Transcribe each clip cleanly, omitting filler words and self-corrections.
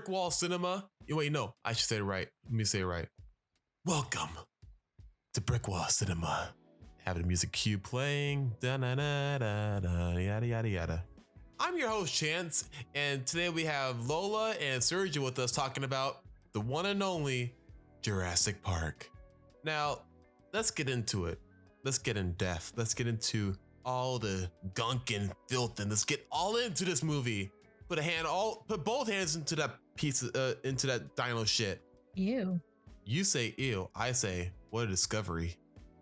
Brick Wall Cinema. Wait, no, I should say it right. Let me say it right. Welcome to Brick Wall Cinema. Have the music cue playing. Da-na-na-da-da, yada, yada, yada. I'm your host, Chance, and today we have Lola and Sergio with us talking about the one and only Jurassic Park. Now, let's get into it. Let's get in depth. Let's get into all the gunk and filth, and let's get all into this movie. Put both hands into that piece, into that dino shit. Ew. You say ew. I say what a discovery.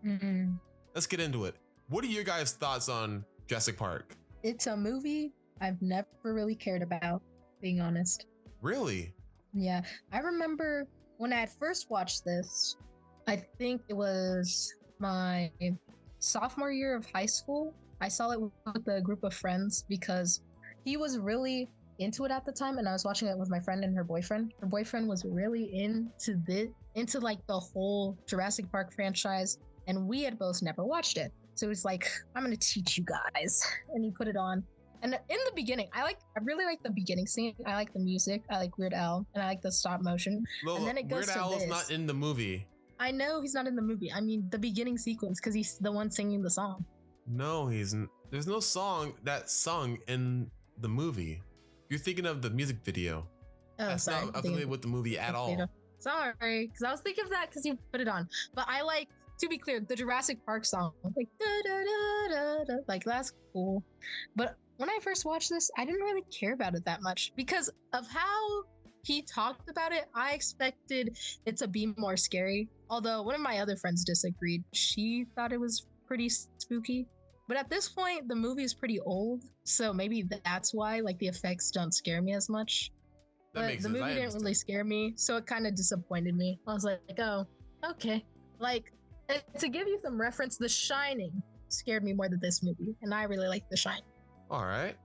Mm-mm. Let's get into it. What are your guys' thoughts on Jurassic Park? It's a movie I've never really cared about, being honest. Really? Yeah, I remember when I had first watched this. I think it was my sophomore year of high school. I saw it with a group of friends because he was really into it at the time, and I was watching it with my friend and her boyfriend. Her boyfriend was really into like the whole Jurassic Park franchise, and we had both never watched it. So it was like, I'm gonna teach you guys, and he put it on. And in the beginning, I really like the beginning scene. I like the music. I like Weird Al, and I like the stop motion. Lola, and then it goes Weird Al is not in the movie. I know he's not in the movie. I mean, the beginning sequence, because he's the one singing the song. No, there's no song that's sung in the movie. You're thinking of the music video. Oh, that's sorry. not affiliated with the movie at all. Sorry, because I was thinking of that because you put it on. But I like, to be clear, the Jurassic Park song. Like, da, da, da, da, da. Like, that's cool. But when I first watched this, I didn't really care about it that much because of how he talked about it. I expected it to be more scary. Although one of my other friends disagreed. She thought it was pretty spooky. But at this point, the movie is pretty old. So maybe that's why like the effects don't scare me as much. But the movie didn't really scare me. So it kind of disappointed me. I was like, oh, okay. Like, to give you some reference, The Shining scared me more than this movie. And I really like The Shining. All right.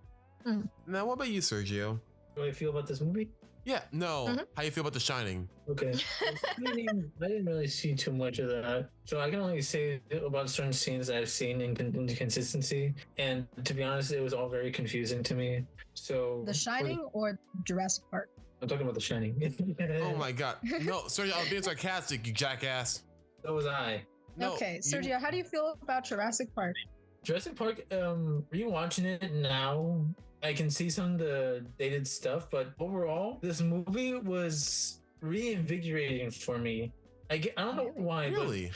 Now, what about you, Sergio? How do I feel about this movie? Yeah, no. How you feel about The Shining? Okay. I didn't really see too much of that. So I can only say about certain scenes that I've seen in inconsistency. And to be honest, it was all very confusing to me. So The Shining or Jurassic Park? I'm talking about The Shining. Oh my God. No, Sergio, I was being sarcastic, you jackass. So was I. No, okay, Sergio, how do you feel about Jurassic Park? Jurassic Park, rewatching it now, I can see some of the dated stuff, but overall, this movie was reinvigorating for me. I don't know why, really?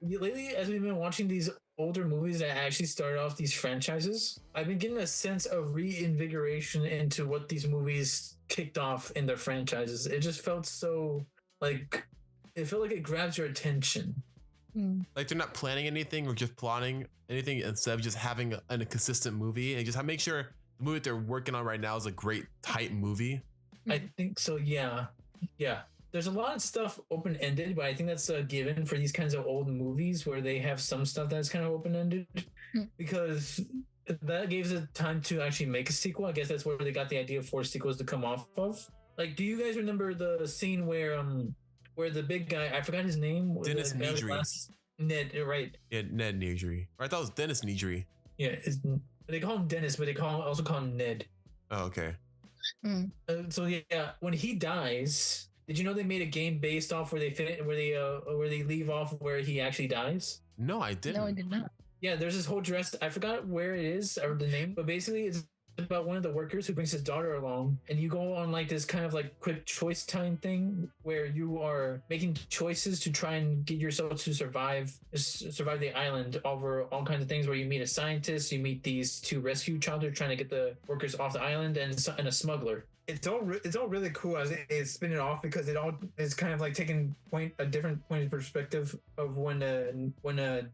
But lately, as we've been watching these older movies that actually started off these franchises, I've been getting a sense of reinvigoration into what these movies kicked off in their franchises. It just felt so like it grabs your attention. Like they're not planning anything or just plotting anything instead of just having a consistent movie and just make sure the movie that they're working on right now is a great tight movie. I think so. Yeah. There's a lot of stuff open-ended, but I think that's a given for these kinds of old movies where they have some stuff that's kind of open-ended because that gives it time to actually make a sequel. I guess that's where they got the idea for sequels to come off of. Like, do you guys remember the scene where the big guy, I forgot his name. Dennis Nedry. Ned, right. Yeah, Ned Nedry. I thought it was Dennis Nedry. Yeah, they call him Dennis, but they also call him Ned. Oh, okay. So yeah, when he dies, did you know they made a game based off where they leave off where he actually dies? No, I didn't. No, I did not. Yeah, there's this whole Jurassic. I forgot where it is or the name, but basically it's about one of the workers who brings his daughter along, and you go on like this kind of like quick choice time thing where you are making choices to try and get yourself to survive the island over all kinds of things, where you meet a scientist, you meet these two rescue children trying to get the workers off the island, and a smuggler. It's all really cool as it's spinning off because it all is kind of like taking a different point of perspective of when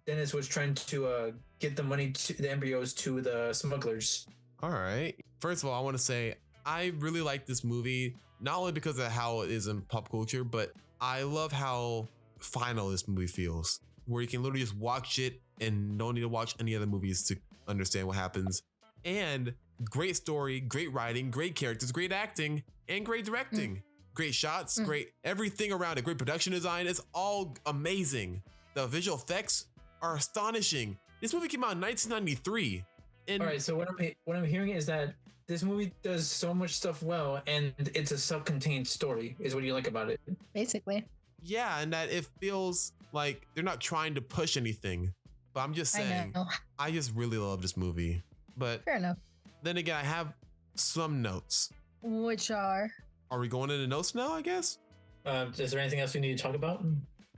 Dennis was trying to get the money to the embryos to the smugglers. All right. First of all, I want to say I really like this movie, not only because of how it is in pop culture, but I love how final this movie feels, where you can literally just watch it and don't need to watch any other movies to understand what happens. And great story, great writing, great characters, great acting, and great directing. Great shots, great everything around it, great production design. It's all amazing. The visual effects are astonishing. This movie came out in 1993. All right, so what I'm hearing is that this movie does so much stuff well, and it's a self-contained story, is what you like about it. Basically. Yeah, and that it feels like they're not trying to push anything. But I'm just saying, I know. I just really love this movie. But Fair enough. then again, I have some notes. Which are? Are we going into notes now, I guess? Is there anything else we need to talk about?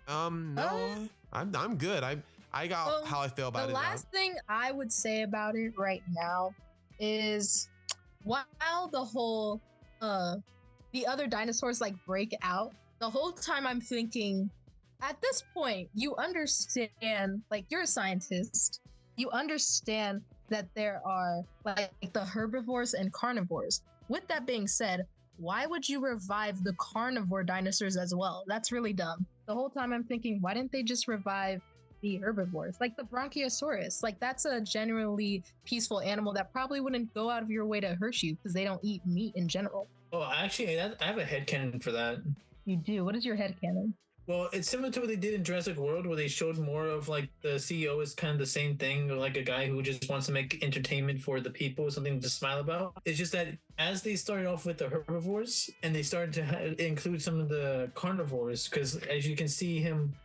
No, I'm good. I got how I feel about it. The last thing I would say about it right now is while the whole the other dinosaurs like break out, the whole time I'm thinking, at this point, you understand, like you're a scientist, you understand that there are like the herbivores and carnivores. With that being said, why would you revive the carnivore dinosaurs as well? That's really dumb. The whole time I'm thinking, why didn't they just revive the herbivores? Like the Bronchiosaurus, like that's a generally peaceful animal that probably wouldn't go out of your way to hurt you because they don't eat meat in general. Oh, actually, I have a headcanon for that. You do? What is your headcanon? Well, it's similar to what they did in Jurassic World, where they showed more of like the CEO is kind of the same thing, like a guy who just wants to make entertainment for the people, something to smile about. It's just that as they started off with the herbivores and they started to include some of the carnivores, because as you can see them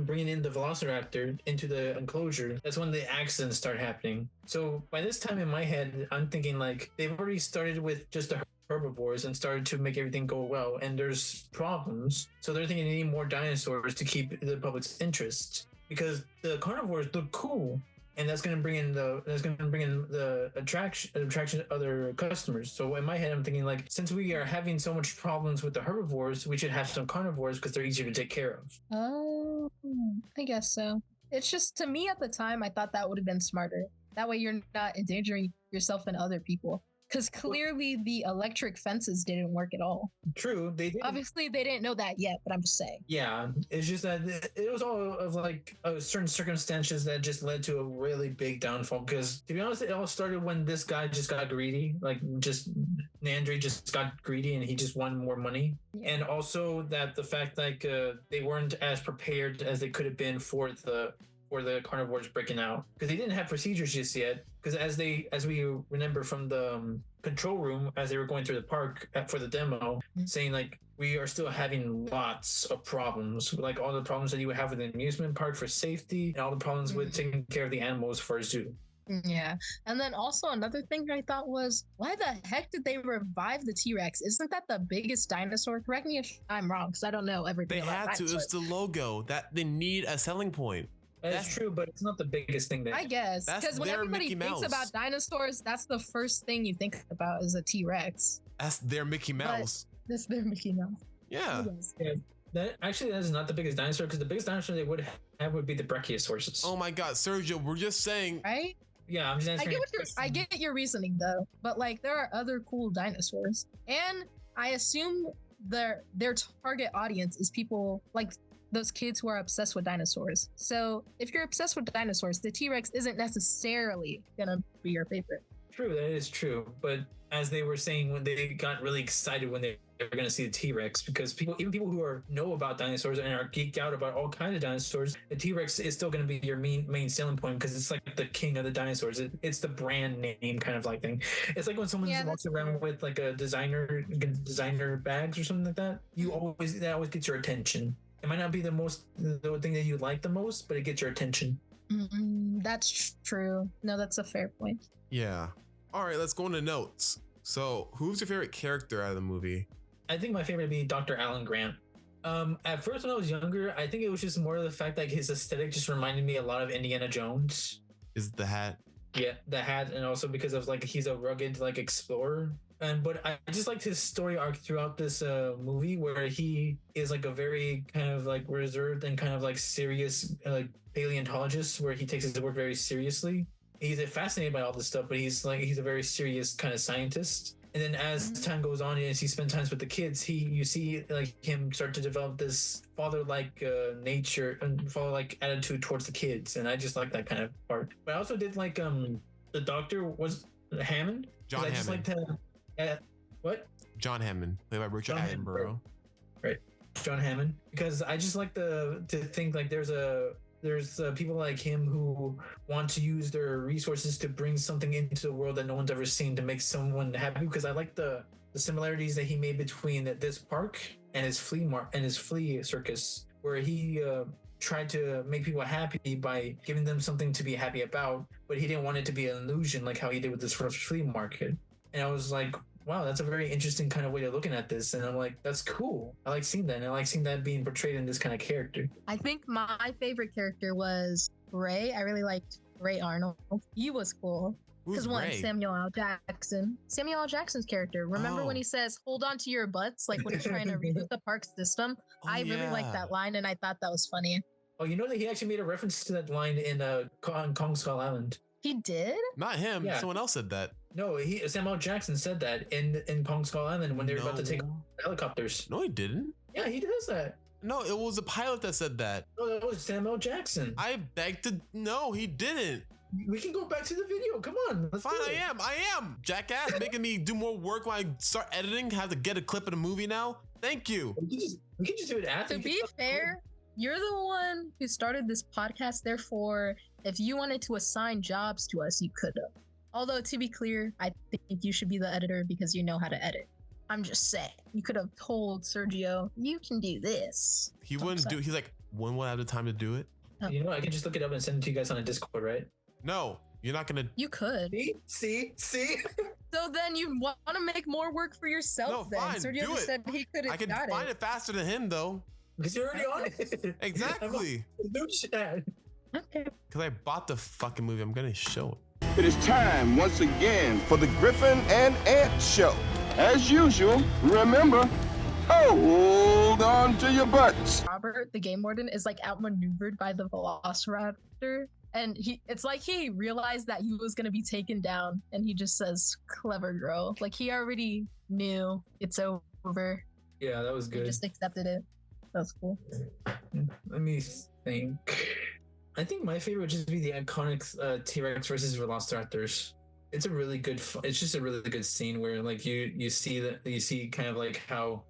bringing in the Velociraptor into the enclosure, that's when the accidents start happening. So by this time in my head, I'm thinking like they've already started with just the herbivores and started to make everything go well, and there's problems, so they're thinking they need more dinosaurs to keep the public's interest, because the carnivores look cool, and that's going to bring in the attraction of other customers. So in my head, I'm thinking like, since we are having so much problems with the herbivores, we should have some carnivores because they're easier to take care of. Oh, I guess so. It's just, to me at the time, I thought that would have been smarter. That way you're not endangering yourself and other people. Because clearly the electric fences didn't work at all. True, they did. Obviously, they didn't know that yet, but I'm just saying. Yeah, it's just that it was all of like certain circumstances that just led to a really big downfall. Because to be honest, it all started when this guy just got greedy. Like, just Nandri just got greedy and he just wanted more money. Yeah. And also that the fact like they weren't as prepared as they could have been for the carnivores breaking out, because they didn't have procedures just yet. Because as we remember from the control room, as they were going through the park for the demo, saying like, we are still having lots of problems, like all the problems that you would have with an amusement park for safety, and all the problems with taking care of the animals for a zoo. Yeah. And then also another thing I thought was, why the heck did they revive the T-Rex? Isn't that the biggest dinosaur? Correct me if I'm wrong, because I don't know everything They about had to. dinosaurs. It's the logo that they need a selling point. That's true, but it's not the biggest thing. I guess, because when everybody thinks about dinosaurs, that's the first thing you think about is a T-Rex. That's their Mickey Mouse. That's their Mickey Mouse. Yeah. That is not the biggest dinosaur, because the biggest dinosaur they would have would be the Brachiosauruses. Oh my God, Sergio, we're just saying. Right? Yeah, I'm just answering. I get your reasoning though, but like there are other cool dinosaurs, and I assume their target audience is people like those kids who are obsessed with dinosaurs. So if you're obsessed with dinosaurs, the T-Rex isn't necessarily gonna be your favorite. True, that is true. But as they were saying, when they got really excited when they were going to see the T-Rex, because even people who know about dinosaurs and are geeked out about all kinds of dinosaurs, the T-Rex is still going to be your main selling point, because it's like the king of the dinosaurs. It's the brand name kind of like thing. It's like when someone walks around with like a designer bags or something like that. That always gets your attention. It might not be the thing that you like the most, but it gets your attention. That's true. No, that's a fair point. Yeah. All right, let's go into notes. So, who's your favorite character out of the movie? I think my favorite would be Dr. Alan Grant. At first, when I was younger, I think it was just more of the fact that his aesthetic just reminded me a lot of Indiana Jones. Is it the hat? Yeah, the hat, and also because of like he's a rugged like explorer. But I just liked his story arc throughout this movie, where he is like a very kind of like reserved and kind of like serious like paleontologist, where he takes his work very seriously. He's fascinated by all this stuff, but he's a very serious kind of scientist. And then as time goes on, and as he spends time with the kids, you see like him start to develop this father-like nature and father-like attitude towards the kids, and I just like that kind of part. But I also did like the doctor was Hammond. John Hammond. I just like to what? John Hammond, played by Richard Attenborough. Right. John Hammond, because I just like to think like there's there's people like him who want to use their resources to bring something into the world that no one's ever seen to make someone happy. Because I like the similarities that he made between this park and his flea circus, where he tried to make people happy by giving them something to be happy about, but he didn't want it to be an illusion like how he did with this first flea market. And I was like, wow, that's a very interesting kind of way of looking at this. And I'm like, that's cool. I like seeing that. And I like seeing that being portrayed in this kind of character. I think my favorite character was Ray. I really liked Ray Arnold. He was cool. Because one, Samuel L. Jackson. Samuel L. Jackson's character. Remember when he says, hold on to your butts? Like when he's trying to reboot the park system. I really liked that line and I thought that was funny. Oh, you know that he actually made a reference to that line in Kong Skull Island. He did? Not him. Yeah. Someone else said that. No, Samuel L. Jackson said that in Kong Skull Island when they were about to take helicopters. No, he didn't. Yeah, he does that. No, it was a pilot that said that. No, that was Samuel L. Jackson. I beg to. No, he didn't. We can go back to the video. Come on. Fine, I am. Jackass, making me do more work when I start editing. Have to get a clip of the movie now. Thank you. We can just do it after. To be fair, you're the one who started this podcast. Therefore, if you wanted to assign jobs to us, you could have. Although, to be clear, I think you should be the editor because you know how to edit. I'm just saying. You could have told Sergio, you can do this. He wouldn't do. He's like, when will I have the time to do it? Oh. You know, I can just look it up and send it to you guys on a Discord, right? No, you're not gonna. You could. See. So then you want to make more work for yourself. No, then fine. Sergio Do it. said he could have. I can find it faster than him, though. Because you're already on it. Exactly. No shit. Okay. Because I bought the fucking movie. I'm gonna show it. It is time once again for the Griffin and Ant Show. As usual, remember, hold on to your butts. Robert, the game warden, is like outmaneuvered by the Velociraptor. And it's like he realized that he was going to be taken down. And he just says, clever girl. Like he already knew it's over. Yeah, that was good. He just accepted it. That's cool. Let me think. I think my favorite would just be the iconic T-Rex versus Velociraptors. It's a really good. It's just a really good scene where like you see kind of like how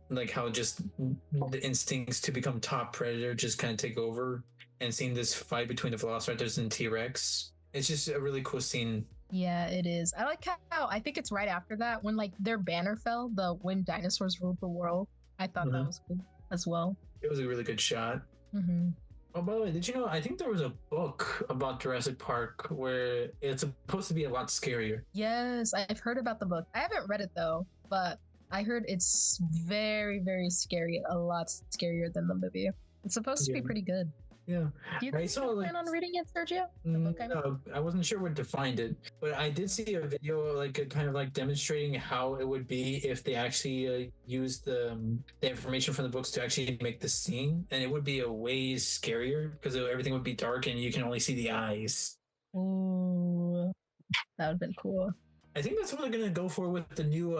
just the instincts to become top predator just kind of take over, and seeing this fight between the Velociraptors and T-Rex. It's just a really cool scene. Yeah, it is. I like how I think it's right after that when like their banner fell, the when dinosaurs ruled the world. I thought that was cool as well. It was a really good shot. Mm-hmm. Oh, by the way, did you know, I think there was a book about Jurassic Park where it's supposed to be a lot scarier. Yes, I've heard about the book. I haven't read it though, but I heard it's very, very scary. A lot scarier than the movie. It's supposed to be pretty good. Yeah. Do you think you plan on reading it, Sergio? No, I wasn't sure where to find it, but I did see a video like kind of like demonstrating how it would be if they actually used the information from the books to actually make the scene, and it would be a way scarier because everything would be dark and you can only see the eyes. Ooh, that would have been cool. I think that's what they're gonna go for with the new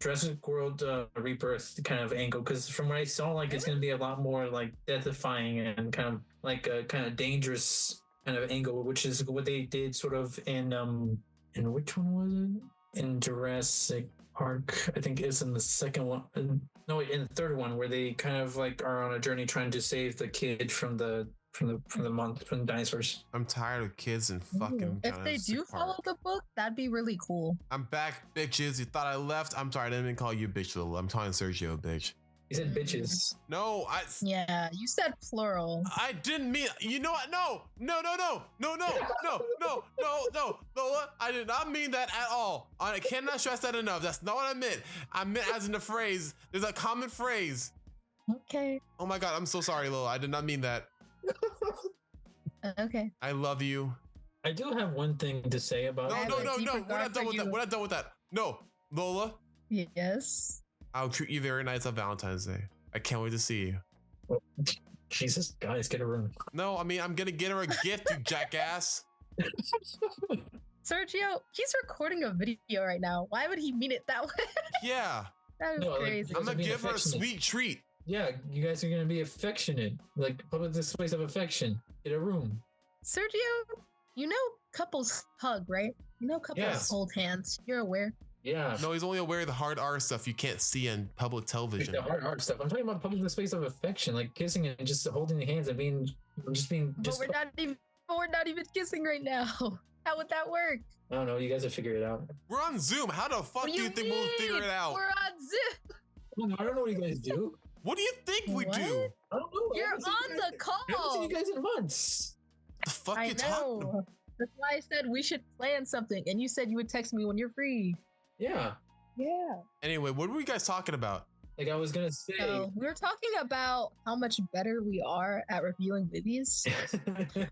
Jurassic World Rebirth kind of angle, because from what I saw, like it's gonna be a lot more like death-defying and kind of like a kind of dangerous kind of angle, which is what they did sort of in which one was it? In Jurassic Park, I think it's in the second one. No, in the third one, where they kind of like are on a journey trying to save the kid from the dinosaurs. I'm tired of kids and fucking. If they do follow the book, that'd be really cool. I'm back, bitches. You thought I left? I'm sorry, I didn't even call you bitch, Lil. I'm calling Sergio a bitch. You said bitches. No, Yeah, you said plural. I didn't mean. You know what? No. Lola, I did not mean that at all. I cannot stress that enough. That's not what I meant. I meant as in the phrase. There's a common phrase. Okay. Oh my god, I'm so sorry, Lola. I did not mean that. Okay. I love you. I do have one thing to say about. No. We're not done with that. We're not done with that. No, Lola. Yes. I'll treat you very nice on Valentine's Day. I can't wait to see you. Oh, Jesus, guys, get a room. No, I mean, I'm gonna get her a gift, you jackass. Sergio, he's recording a video right now. Why would he mean it that way? Yeah. That is crazy. I'm gonna give her a sweet treat. Yeah, you guys are gonna be affectionate, like public displays of affection. Get a room. Sergio, you know couples hug, right? You know couples hold hands. You're aware. Yeah. No, he's only aware of the hard R stuff you can't see on public television. Like the hard stuff. I'm talking about public displays of affection, like kissing and just holding hands and being. But we're not even kissing right now. How would that work? I don't know. You guys have figured it out. We're on Zoom. How the fuck do you think we'll figure it out? We're on Zoom. I don't know what you guys do. What do you think we What? do? I don't know. You're on the I haven't call. seen you guys in months. The fuck I you talking about? know. That's why I said we should plan something, and you said you would text me when you're free. Yeah. Yeah. Anyway, what were you guys talking about? Like I was gonna say. So we were talking about how much better we are at reviewing movies,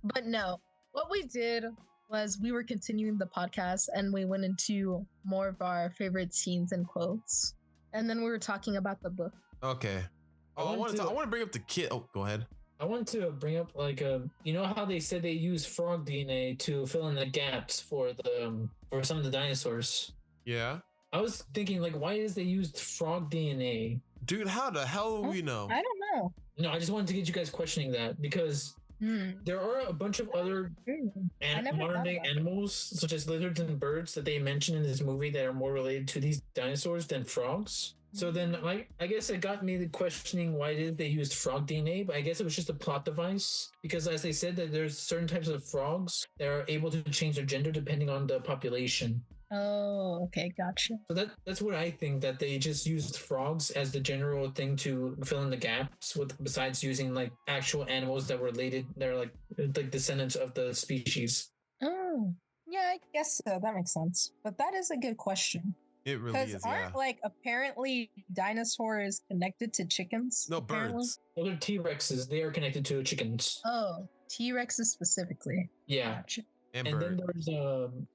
but no. What we did was we were continuing the podcast, and we went into more of our favorite scenes and quotes, and then we were talking about the book. Okay. Oh, I want to bring up the kid. Oh, go ahead. I want to bring up you know how they said they use frog DNA to fill in the gaps for some of the dinosaurs. Yeah. I was thinking like, why is they used frog DNA? Dude, how the hell do we know? I don't know. No, I just wanted to get you guys questioning that because there are a bunch of other modern day animals, such as lizards and birds, that they mention in this movie that are more related to these dinosaurs than frogs. So then, I guess it got me questioning why did they use frog DNA, but I guess it was just a plot device because, as they said, that there's certain types of frogs that are able to change their gender depending on the population. Oh, okay, gotcha. So that's what I think, that they just used frogs as the general thing to fill in the gaps with, besides using like actual animals that were related, they're like descendants of the species. Oh, yeah, I guess so. That makes sense. But that is a good question. It really is. Aren't like apparently dinosaurs connected to chickens? No, apparently? birds. Well, they're T-Rexes. They are connected to chickens. Oh, T-Rexes specifically. Yeah. Gotcha. And then bird. there's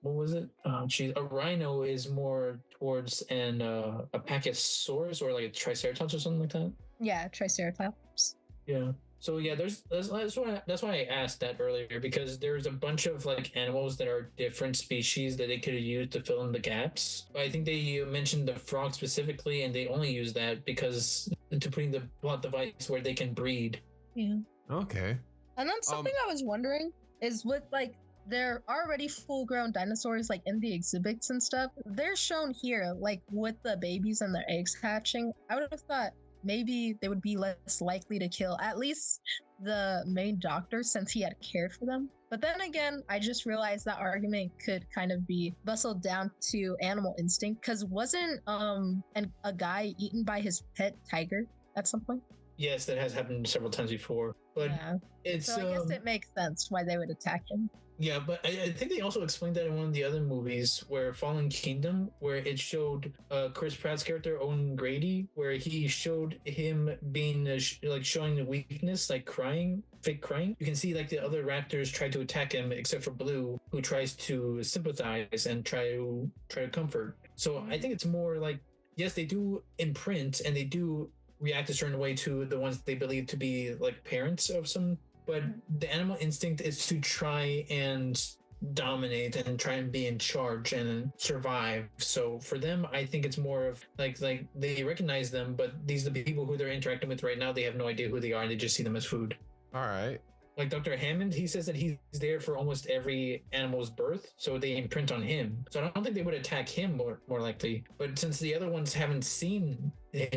what was it? A rhino is more towards a Pachysaurus or like a Triceratops or something like that. Yeah, Triceratops. Yeah. So yeah, that's why I asked that earlier, because there's a bunch of like animals that are different species that they could have used to fill in the gaps. But I think they mentioned the frog specifically, and they only use that because to putting the plot device where they can breed. Yeah. Okay. And then something I was wondering is with like they're already full-grown dinosaurs like in the exhibits and stuff. They're shown here like with the babies and their eggs hatching. I would have thought maybe they would be less likely to kill at least the main doctor since he had cared for them. But then again, I just realized that argument could kind of be bustled down to animal instinct, because wasn't a guy eaten by his pet tiger at some point? Yes, that has happened several times before. But yeah. it's So I guess it makes sense why they would attack him. yeah, but I think they also explained that in one of the other movies, where Fallen Kingdom, where it showed Chris Pratt's character Owen Grady, where he showed him being like showing the weakness, like crying, fake crying. You can see like the other raptors try to attack him, except for Blue, who tries to sympathize and try to comfort. So I think it's more like, yes, they do imprint and they do react a certain way to the ones they believe to be like parents of some. But the animal instinct is to try and dominate and try and be in charge and survive. So for them, I think it's more of like they recognize them, but these are the people who they're interacting with right now. They have no idea who they are, and they just see them as food. All right. Like Dr. Hammond, he says that he's there for almost every animal's birth, so they imprint on him. So I don't think they would attack him more likely. But since the other ones haven't seen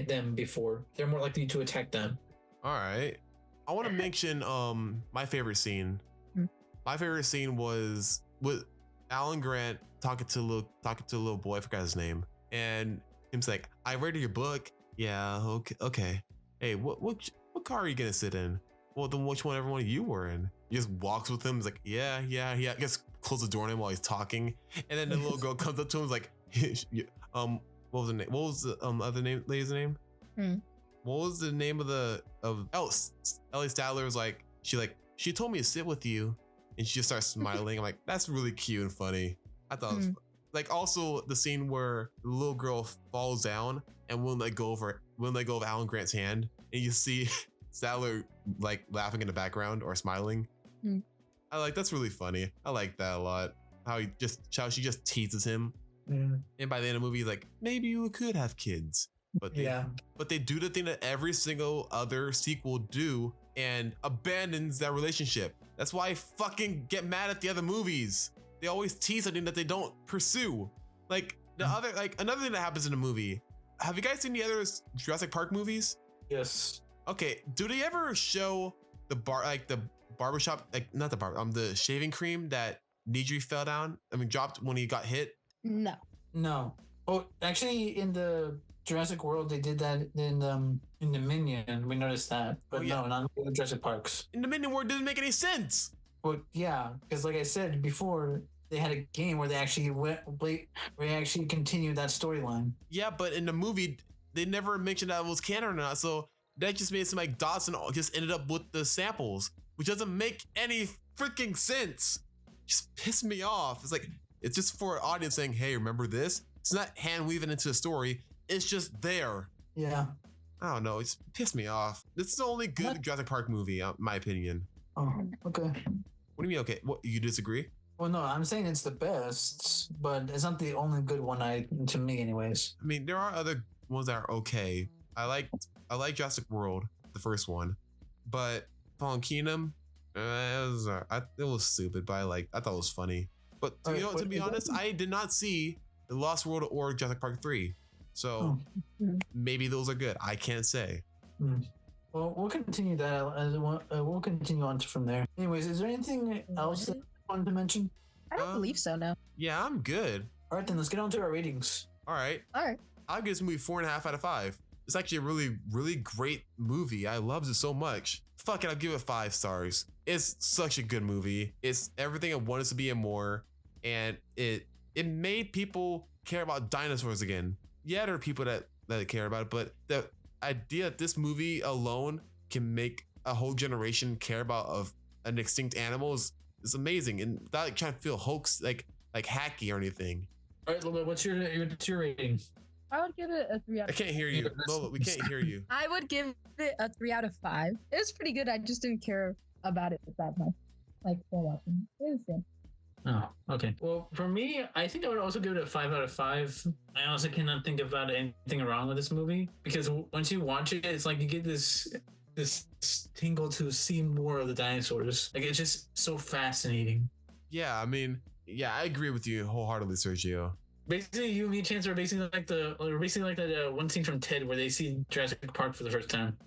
them before, they're more likely to attack them. All right. I want to mention my favorite scene. My favorite scene was with Alan Grant talking to a little boy. I forgot his name, and him's like, "I read your book. Yeah, okay. Hey, what car are you gonna sit in? Well, then which one everyone you were in?" He just walks with him. He's like, yeah. I guess close the door on him while he's talking, and then the little girl comes up to him, is like, what was the name? What was the other lady's name? What was the name of Ellie Statler was like, she told me to sit with you, and she just starts smiling. I'm like, that's really cute and funny. I thought it was like, also the scene where the little girl falls down and wouldn't let go of Alan Grant's hand, and you see Statler like laughing in the background or smiling. That's really funny. I like that a lot. How she just teases him, and by the end of the movie, he's like, maybe you could have kids. But they do the thing that every single other sequel do and abandons that relationship. That's why I fucking get mad at the other movies. They always tease something that they don't pursue. Like The other, like, another thing that happens in the movie. Have you guys seen the other Jurassic Park movies? Yes. Okay, do they ever show the barbershop, like not the the shaving cream that Nedry fell down? I mean, dropped when he got hit. No. No. Oh, actually, in the Jurassic World, they did that in the Minion. We noticed that, but no, not in the Jurassic Parks. In the Minion World, it didn't make any sense. Well, yeah, because like I said before, they had a game where they actually continued that storyline. Yeah, but in the movie, they never mentioned that it was canon or not. So that just made it seem like Dawson just ended up with the samples, which doesn't make any freaking sense. Just pissed me off. It's like, it's just for an audience saying, hey, remember this? It's not hand weaving into the story. It's just there. Yeah. I don't know. It's pissed me off. This is the only good Jurassic Park movie, in my opinion. Oh, okay. What do you mean, okay? What, you disagree? Well, no, I'm saying it's the best, but it's not the only good one to me anyways. I mean, there are other ones that are okay. I like Jurassic World, the first one, but Fallen Kingdom, it was stupid, but I thought it was funny. But to be honest, I did not see The Lost World or Jurassic Park 3. So maybe those are good. I can't say. Well, we'll continue that. We'll continue on from there. Anyways, is there anything else that you wanted to mention? I don't believe so, no. Yeah, I'm good. All right, then let's get on to our ratings. All right. I'll give this movie 4.5 out of 5. It's actually a really, really great movie. I loved it so much. Fuck it, I'll give it 5 stars. It's such a good movie. It's everything I wanted to be and more. And it made people care about dinosaurs again. Yeah, there are people that care about it, but the idea that this movie alone can make a whole generation care about an extinct animal is amazing. And without trying to feel hoax, like hacky or anything. All right, Lola, what's your rating? I would give it a 3 out of 5. I can't hear you. Lola, we can't hear you. I would give it a 3 out of 5. It was pretty good. I just didn't care about it that much. Like, while watching. It was good. Oh, okay. Well, for me, I think I would also give it a 5 out of 5. I also cannot think about anything wrong with this movie because once you watch it, it's like you get this tingle to see more of the dinosaurs. Like, it's just so fascinating. Yeah, I mean, yeah, I agree with you wholeheartedly, Sergio. Basically, you and me, Chance, are basically like that one scene from Ted where they see Jurassic Park for the first time.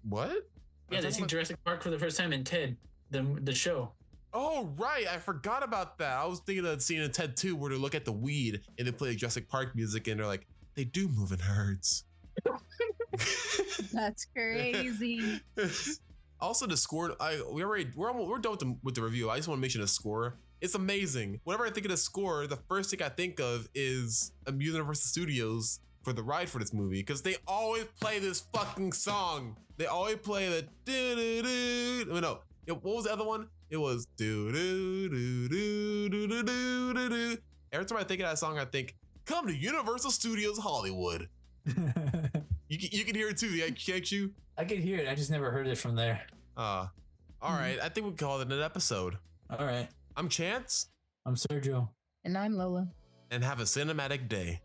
What? Yeah, they see Jurassic Park for the first time in Ted, the show. Oh, right. I forgot about that. I was thinking of that scene in Ted 2 where they look at the weed and they play Jurassic Park music and they're like, they do move in herds. That's crazy. Also, the score, we're done with the review. I just want to mention the score. It's amazing. Whenever I think of the score, the first thing I think of is Universal Studios for the ride for this movie because they always play this fucking song. They always play the do-do-do. No, what was the other one? It was do-do-do-do-do-do-do-do. Every time I think of that song, I think, come to Universal Studios Hollywood. You can hear it too, can't you? I could hear it. I just never heard it from there. All right. I think we call it an episode. All right. I'm Chance. I'm Sergio. And I'm Lola. And have a cinematic day.